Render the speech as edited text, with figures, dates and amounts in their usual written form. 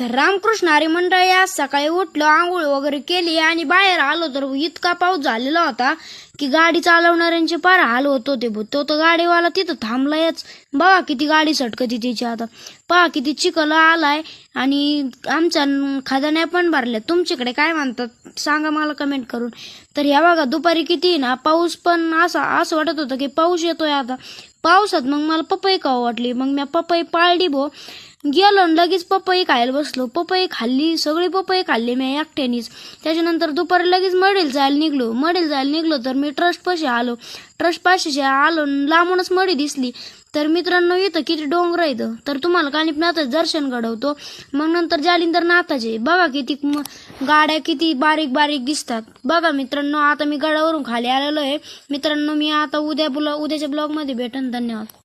तर रामकृष्ण हरी मंडळी आज सकाळी उठलो, आंघोळ वगैरे केली आणि बाहेर आलो तर इतका पाऊस झालेला होता की गाडी चालवणाऱ्यांचे फार हाल होत होते. तो गाडीवाला तिथं थांबलायच. बघा किती गाडी सटकती त्याची. आता पहा किती चिखल आलाय आणि आमच्या खदान्या पण भरल्या. तुमच्याकडे काय म्हणतात सांगा मला कमेंट करून. तर ह्या बघा दुपारी किती ना पाऊस पण असं वाटत होतं की पाऊस येतोय. आता पावसात मग मला पपई खाऊ वाटली. मग मी पपई पाळली गेलो लगेच पपई खायला बसलो. पपई खाल्ली, सगळी पपई खाल्ली मी एकट्यानीच. त्याच्यानंतर दुपारी लगेच मडीला जायला निघलो तर मी ट्रस्ट पाशी आलो. लांबूनच मडी दिसली. तर मित्रांनो इथं किती डोंगर इथं. तर तुम्हाला कानिपनाथाचं दर्शन घडवतो. मग नंतर जालिंदरनाथाचे बघा किती गाड्या किती बारीक बारीक दिसतात. बघा मित्रांनो आता मी गडावरून खाली आलेलो आहे. मित्रांनो मी आता उद्याच्या ब्लॉग मध्ये भेटेन. धन्यवाद.